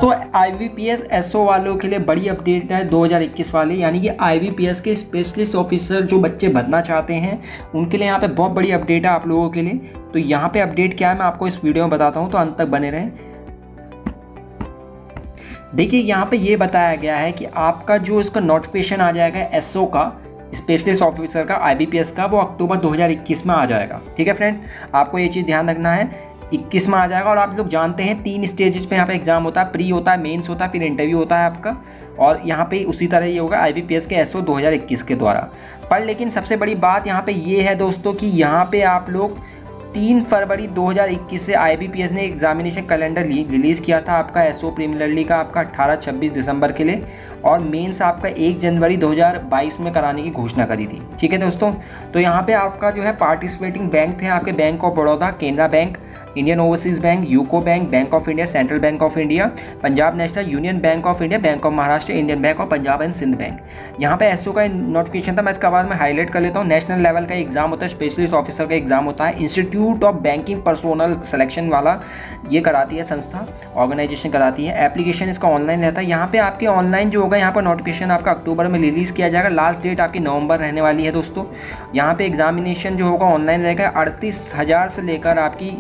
तो IBPS SO वालों के लिए बड़ी अपडेट है 2021 वाले, यानी कि IBPS के स्पेशलिस्ट ऑफिसर जो बच्चे बनना चाहते हैं उनके लिए यहाँ पे बहुत बड़ी अपडेट है आप लोगों के लिए। तो यहाँ पे अपडेट क्या है मैं आपको इस वीडियो में बताता हूँ, तो अंत तक बने रहें। देखिए यहाँ पे ये बताया गया है कि आपका जो इसका नोटिफिकेशन आ जाएगा SO का, स्पेशलिस्ट ऑफिसर का, IBPS का, वो अक्टूबर 2021 में आ जाएगा। ठीक है फ्रेंड्स, आपको ये चीज़ ध्यान रखना है, 21 में आ जाएगा। और आप लोग जानते हैं 3 स्टेजेस पे यहाँ पे एग्जाम होता है, प्री होता है, मेंस होता है, फिर इंटरव्यू होता है आपका। और यहाँ पे उसी तरह ये होगा IBPS के SO 2021 के द्वारा। पर लेकिन सबसे बड़ी बात यहाँ पे ये है दोस्तों कि यहाँ पे आप लोग 3 फरवरी 2021 से IBPS ने एग्जामिनेशन कैलेंडर रिलीज़ किया था आपका SO प्रीलिमिनरी का, आपका 18-26 दिसंबर के लिए, और मेंस आपका 1 जनवरी 2022 में कराने की घोषणा करी थी। ठीक है दोस्तों, तो यहाँ पे आपका जो है पार्टिसिपेटिंग बैंक थे आपके bank of Baroda, Canara bank, Indian overseas bank, UCO bank, bank of India, central bank of India, Punjab national, union bank of India, bank of Maharashtra, Indian bank of Punjab and Sind bank. यहाँ पे SO का नोटिफिकेशन था, मैं इसका बाद में हाईलाइट कर लेता हूँ। नेशनल लेवल का एग्जाम होता है, स्पेशलिस्ट ऑफिसर का एग्जाम होता है, institute of banking personnel selection वाला ये कराती है संस्था, ऑर्गेनाइजेशन कराती है। एप्लीकेशन इसका ऑनलाइन रहता है। यहाँ पे आपके ऑनलाइन जो होगा, यहाँ पर नोटिफिकेशन आपका अक्टूबर में रिलीज़ किया जाएगा, लास्ट डेट आपकी नवंबर रहने वाली है दोस्तों। यहाँ पे एग्जामिनेशन जो होगा ऑनलाइन रहेगा। 38,000 से लेकर आपकी,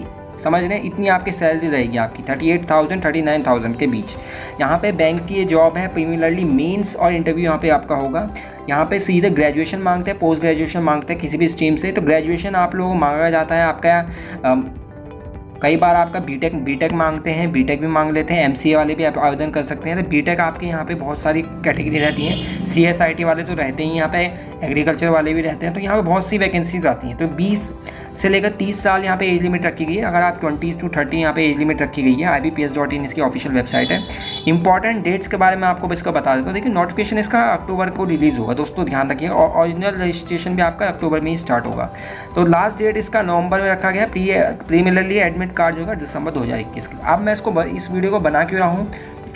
समझ रहे हैं, इतनी आपकी सैलरी रहेगी आपकी 38,000 39,000 के बीच। यहाँ पे बैंक की ये जॉब है, प्रीलिमिनरी, मेंस और इंटरव्यू यहाँ पे आपका होगा। यहाँ पे सीधे ग्रेजुएशन मांगते हैं, पोस्ट ग्रेजुएशन मांगते हैं किसी भी स्ट्रीम से। तो ग्रेजुएशन आप लोगों को मांगा जाता है आपका, कई बार आपका बीटेक मांगते हैं, बीटेक भी मांग लेते हैं, MCA वाले भी आप आवेदन कर सकते हैं। तो बीटेक आपके यहाँ पे बहुत सारी कैटेगरी रहती हैं, CSIT वाले तो रहते ही, यहाँ पे एग्रीकल्चर वाले भी रहते हैं। तो यहाँ पे बहुत सी वैकेंसीज आती हैं। तो 20 से लेकर 30 साल यहाँ पे एज लिमिट रखी गई है। अगर आप 20 से 30 यहाँ पे एज लिमिट रखी गई है। IBPS.in इसकी ऑफिशियल वेबसाइट है। इंपॉर्टेंट डेट्स के बारे में आपको इसका बता देता हूँ। देखिए नोटिफिकेशन इसका अक्टूबर को रिलीज़ होगा दोस्तों, ध्यान रखिएगा। और ओरिजिनल रजिस्ट्रेशन भी आपका अक्टूबर में ही स्टार्ट होगा। तो लास्ट डेट इसका नवंबर में रखा गया है। प्रीलिमिनरी एडमिट कार्ड जो होगा दिसंबर 2021 के। अब मैं इस वीडियो को बना क्यों रहा हूँ,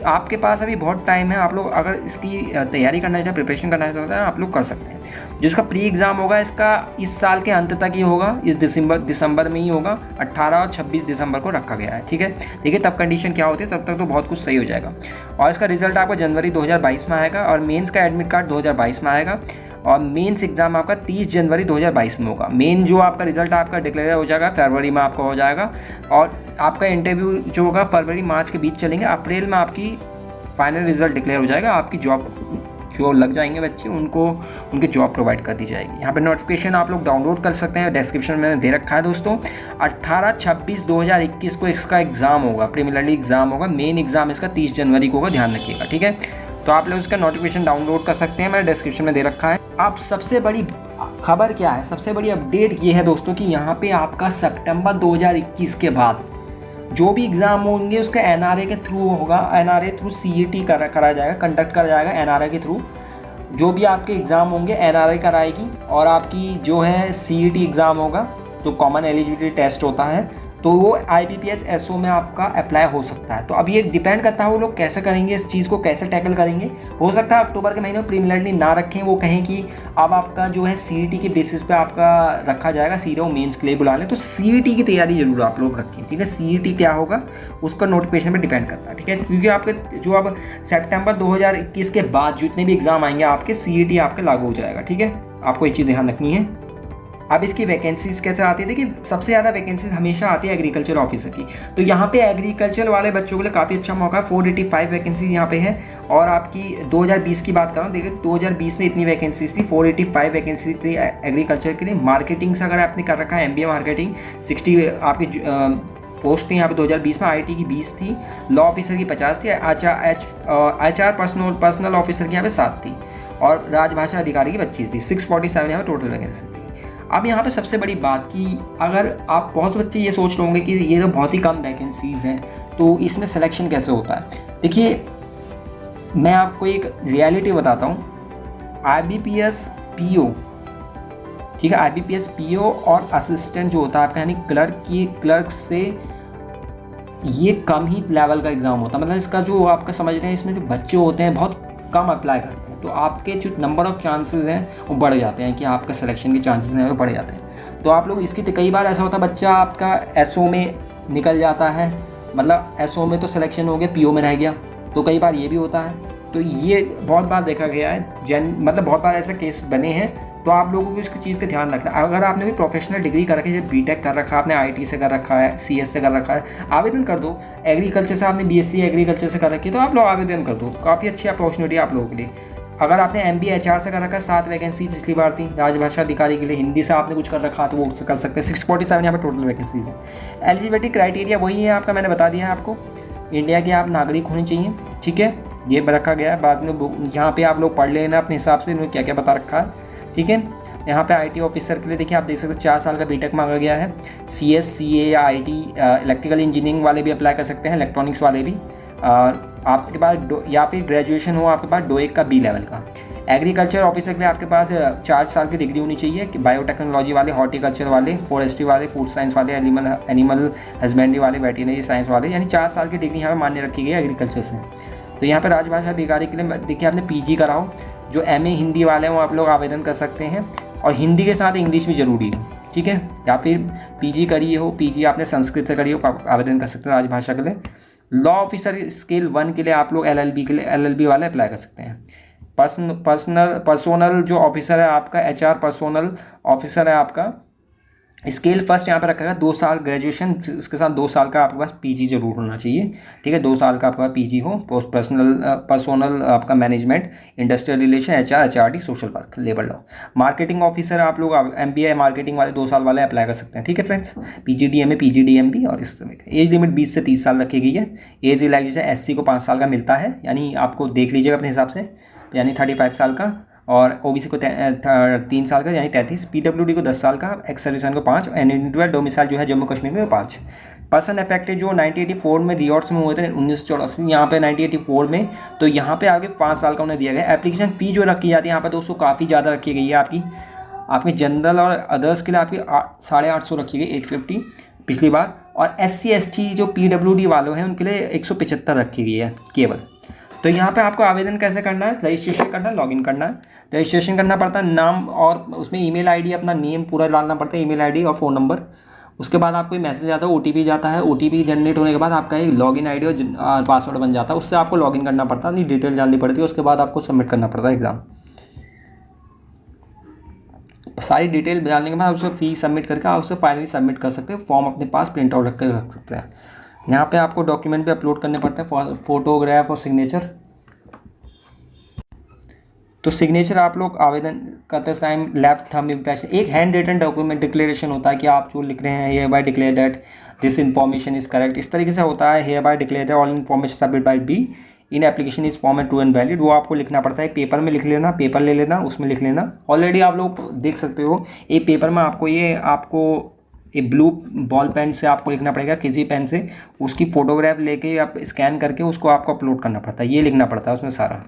आपके पास अभी बहुत टाइम है। आप लोग अगर इसकी तैयारी करना चाहते हैं, प्रिपरेशन करना चाहते हैं, आप लोग कर सकते हैं। जो इसका प्री एग्ज़ाम होगा इसका इस साल के अंत तक ही होगा, इस दिसंबर में ही होगा। 18 और 26 दिसंबर को रखा गया है। ठीक है, देखिए तब कंडीशन क्या होती है, तब तक तो बहुत कुछ सही हो जाएगा। और इसका रिजल्ट आपको जनवरी 2022 में आएगा। और मेंस का एडमिट कार्ड 2022 में आएगा। और मेंस एग्ज़ाम आपका 30 जनवरी 2022 में होगा। मेन जो आपका रिजल्ट आपका डिक्लेयर हो जाएगा फरवरी में आपका हो जाएगा। और आपका इंटरव्यू जो होगा फरवरी मार्च के बीच चलेंगे। अप्रैल में आपकी फाइनल रिजल्ट डिक्लेयर हो जाएगा। आपकी जॉब जो लग जाएंगे बच्चे, उनको उनकी जॉब प्रोवाइड कर दी जाएगी। यहाँ पे नोटिफिकेशन आप लोग डाउनलोड कर सकते हैं, डिस्क्रिप्शन में दे रखा है दोस्तों। 18-26-2021 को इसका एग्ज़ाम होगा, प्रीलिमिनरी एग्ज़ाम होगा। मेन एग्ज़ाम इसका 30 जनवरी को होगा, ध्यान रखिएगा। ठीक है, तो आप लोग इसका नोटिफिकेशन डाउनलोड कर सकते हैं, मैंने डिस्क्रिप्शन में दे रखा है। अब सबसे बड़ी खबर क्या है, सबसे बड़ी अपडेट ये है दोस्तों कि यहाँ पे आपका सितंबर 2021 के बाद जो भी एग्ज़ाम होंगे उसका NRA के थ्रू होगा। NRA थ्रू CET करा जाएगा, कंडक्ट करा जाएगा NRA के थ्रू। जो भी आपके एग्ज़ाम होंगे NRA कराएगी। और आपकी जो है CET एग्ज़ाम होगा, जो कॉमन एलिजिबिलिटी टेस्ट होता है, तो वो IBPS SO में आपका अप्लाई हो सकता है। तो अब ये डिपेंड करता है वो लोग कैसे करेंगे, इस चीज़ को कैसे टैकल करेंगे। हो सकता है अक्टूबर के महीने में प्रीलिमिनरी ना रखें, वो कहें कि अब आपका जो है CET के बेसिस पे आपका रखा जाएगा, सीधे वो मेंस के लिए बुला लें। तो CET की तैयारी जरूर आप लोग रखें। ठीक है, CET क्या होगा उसका नोटिफिकेशन पर डिपेंड करता है। ठीक है, क्योंकि आपके जो अब सितंबर 2021 के बाद जितने भी एग्ज़ाम आएंगे आपके, CET आपके लागू हो जाएगा। ठीक है, आपको ये चीज़ ध्यान रखनी है। अब इसकी वैकेंसीज कैसे आती है, देखिए सबसे ज़्यादा वैकेंसीज हमेशा आती है एग्रीकल्चर ऑफिसर की। तो यहाँ पे एग्रीकल्चर वाले बच्चों के लिए काफ़ी अच्छा मौका है। 485 वैकेंसीज यहाँ पे है। और आपकी 2020 की बात करूँ, देखिए 2020 में इतनी वैकेंसीज थी, 485 वैकेंसीज थी एग्रीकल्चर के लिए। मार्केटिंग से अगर आपने कर रखा है MBA मार्केटिंग, 60 आपकी पोस्ट थी यहाँ पे 2020 में। IT की 20 थी, लॉ ऑफिसर की 50 थी, HR पर्सनल ऑफिसर की यहाँ पे 7 थी, और राजभाषा अधिकारी की 25 थी। 647 यहाँ पे टोटल वैकेंसी थी। अब यहाँ पे सबसे बड़ी बात कि अगर आप, बहुत से बच्चे ये सोच रहे होंगे कि ये तो बहुत ही कम वैकेंसीज़ हैं, तो इसमें सिलेक्शन कैसे होता है। देखिए मैं आपको एक रियलिटी बताता हूँ। IBPS PO, ठीक है, IBPS PO और असिस्टेंट जो होता है आपका, यानी क्लर्क से ये कम ही लेवल का एग्ज़ाम होता है। मतलब इसका जो आपका समझ रहे हैं, इसमें जो बच्चे होते हैं बहुत कम अप्लाई करते हैं। तो आपके जो नंबर ऑफ़ चांसेस हैं वो बढ़ जाते हैं, कि आपका सिलेक्शन के चांसेस हैं वो बढ़ जाते हैं। तो आप लोग इसकी, कई बार ऐसा होता है बच्चा आपका SO में निकल जाता है, मतलब SO में तो सिलेक्शन हो गया, PO में रह गया, तो कई बार ये भी होता है। तो ये बहुत बार देखा गया है, मतलब बहुत बार ऐसे केस बने हैं। तो आप लोगों को इसकी चीज़ का ध्यान रखना। अगर आपने कोई प्रोफेशनल डिग्री कर रखी है, जैसे बीटेक कर रखा है आपने, आईटी से कर रखा है, सीएस से कर रखा है, आवेदन कर दो। एग्रीकल्चर से आपने बीएससी एग्रीकल्चर से कर रखी है तो आप लोग आवेदन कर दो, काफ़ी अच्छी अपॉर्चुनिटी आप लोगों के लिए। अगर आपने एमबीए एचआर से कर रखा है, 7 वैकेंसी पिछली बार थी राजभाषा अधिकारी के लिए। हिंदी से आपने कुछ कर रखा तो वो कर सकते हैं। 647 यहाँ पर टोटल वैकेंसीज है। एलिजिबिलिटी क्राइटेरिया वही है आपका, मैंने बता दिया है आपको। इंडिया के आप नागरिक होने चाहिए, ठीक है, ये रखा गया है। बाद में यहाँ पे आप लोग पढ़ लेना अपने हिसाब से इन्होंने क्या क्या बता रखा है, ठीक है। यहाँ पे आईटी ऑफिसर के लिए देखिए आप देख सकते हैं 4 साल का बीटेक मांगा गया है। सीएस सीए या आईटी इलेक्ट्रिकल इंजीनियरिंग वाले भी अप्लाई कर सकते हैं, इलेक्ट्रॉनिक्स वाले भी। आपके पास या फिर ग्रेजुएशन हो आपके पास डोएक का बी लेवल का। एग्रीकल्चर ऑफिसर के लिए आपके पास 4 साल की डिग्री होनी चाहिए कि बायोटेक्नोलॉजी वाले, हॉर्टिकल्चर वाले, फॉरेस्ट्री वाले, फूड साइंस वाले, एनिमल हस्बेंड्री वाले, वेटरनरी साइंस वाले, यानी 4 साल की डिग्री यहाँ पर मान्य रखी गई है एग्रीकल्चर से। तो यहाँ पर राजभाषा अधिकारी के लिए देखिए आपने पीजी कराओ। जो एमए हिंदी वाले हैं वो आप लोग आवेदन कर सकते हैं, और हिंदी के साथ इंग्लिश भी ज़रूरी है, ठीक है। या फिर पीजी करिए हो, पीजी आपने संस्कृत से करिए हो, आवेदन कर सकते हैं राजभाषा के लिए। लॉ ऑफिसर स्केल 1 के लिए आप लोग एलएलबी के लिए एलएलबी वाले अप्लाई कर सकते हैं। पर्सोनल जो ऑफिसर है आपका, एचआर पर्सोनल ऑफिसर है आपका, स्केल फर्स्ट यहाँ पर रखा है 2 साल ग्रेजुएशन, उसके साथ 2 साल का आपके पास पीजी जरूर होना चाहिए, ठीक है। 2 साल का आपके पास पीजी हो। पर्सोनल आपका management, industrial relation, HR, HRD, social work, labour law. Marketing officer आप लोग एमबीए मार्केटिंग वाले 2 साल वाले अप्लाई कर सकते हैं, ठीक है फ्रेंड्स। पीजीडीएमए, पीजीडीएमबी। और इस तरह एज लिमिट 20 से 30 साल रखी गई है। एज रिलैक्सेशन एससी को 5 साल का मिलता है, यानी आपको देख लीजिएगा अपने हिसाब से, यानी 35 साल का। और ओबीसी को 3 साल का यानी 33, पीडब्ल्यूडी को 10 साल का, एक्स सर्विसमैन को 5, एंड इंडिविजुअल डोमिसाइल जो है जम्मू कश्मीर में 5। पर्सन अफेक्टेड जो 1984 में रियॉर्ड्स में हुए थे 1984, यहाँ पे 1984 में, तो यहाँ पे आगे 5 साल का उन्हें दिया गया। एप्लीकेशन फ़ी जो रखी जाती है यहाँ पर दोस्तों काफ़ी ज़्यादा रखी गई है आपकी जनरल और अदर्स के लिए आपकी 850 रखी गई, 850 पिछली बार। और SC ST जो PWD वालों हैं उनके लिए 175 रखी गई है केवल। तो यहाँ पे आपको आवेदन कैसे करना है, रजिस्ट्रेशन करना है, लॉगिन करना है। रजिस्ट्रेशन करना पड़ता है, नाम और उसमें ईमेल आईडी, अपना नेम पूरा डालना पड़ता है, ईमेल आईडी और फ़ोन नंबर। उसके बाद आपको मैसेज आता है, OTP जाता है। OTP जनरेट होने के बाद आपका एक लॉगिन आईडी और पासवर्ड बन जाता है, उससे आपको लॉगिन करना पड़ता है, अपनी डिटेल डालनी पड़ती है। उसके बाद आपको सबमिट करना पड़ता है एग्ज़ाम। सारी डिटेल डालने के बाद उसको फी सबमिट करके आप उससे फाइनली सबमिट कर सकते हैं। फॉर्म अपने पास प्रिंट आउट रख सकते हैं। यहाँ पे आपको डॉक्यूमेंट भी अपलोड करने पड़ते हैं, फोटोग्राफ और सिग्नेचर। तो सिग्नेचर आप लोग आवेदन करते टाइम लेफ्ट थंब इम्प्रेशन, एक हैंड रिटन डॉक्यूमेंट डिक्लेरेशन होता है कि आप जो लिख रहे हैं, here bye declare that this information is correct, इस तरीके से होता है। Here bye declare that all information submit by be in application is form and true and valid, वो आपको लिखना पड़ता है। पेपर में लिख लेना, पेपर ले लेना, उसमें लिख लेना। ऑलरेडी आप लोग देख सकते हो एक पेपर में आपको एक ब्लू बॉल पेन से आपको लिखना पड़ेगा, किसी पेन से उसकी फ़ोटोग्राफ लेके आप स्कैन करके उसको आपको अपलोड करना पड़ता है, ये लिखना पड़ता है उसमें सारा,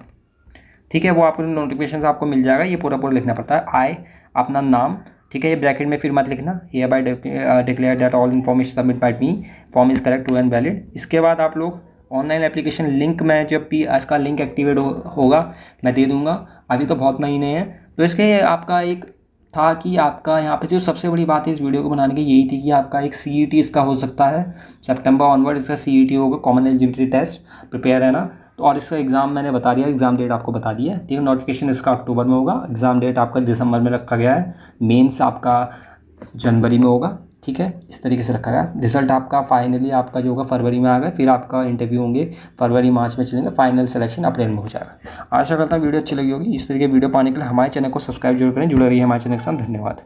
ठीक है। वो आपको नोटिफिकेशन आपको मिल जाएगा, ये पूरा लिखना पड़ता है। आई अपना नाम, ठीक है, ये ब्रैकेट में फिर मत लिखना, here bye declare that all information submit by me form is correct true and valid. इसके बाद आप लोग ऑनलाइन एप्लीकेशन लिंक, मैं जब भी इसका लिंक एक्टिवेट होगा मैं दे दूंगा, अभी तो बहुत महीने हैं। तो इसके आपका एक था कि आपका यहाँ पे जो सबसे बड़ी बात है इस वीडियो को बनाने की यही थी कि आपका एक CET इसका हो सकता है, सितंबर ऑनवर्ड इसका CET होगा, कॉमन एलिजिबिलिटी टेस्ट, प्रिपेयर है ना। तो और इसका एग्ज़ाम मैंने बता दिया, एग्ज़ाम डेट आपको बता दी है, ठीक है। नोटिफिकेशन इसका अक्टूबर में होगा, एग्ज़ाम डेट आपका दिसंबर में रखा गया है, मेंस आपका जनवरी में होगा, ठीक है। इस तरीके से रखा गया। रिजल्ट आपका फाइनली आपका जो होगा फरवरी में आ गया, फिर आपका इंटरव्यू होंगे फरवरी मार्च में चलेंगे, फाइनल सिलेक्शन अप्रैल में हो जाएगा। आशा करता हूँ वीडियो अच्छी लगी होगी। इस तरीके वीडियो पाने के लिए हमारे चैनल को सब्सक्राइब जरूर करें, जुड़े रहिए हमारे चैनल के साथ। धन्यवाद।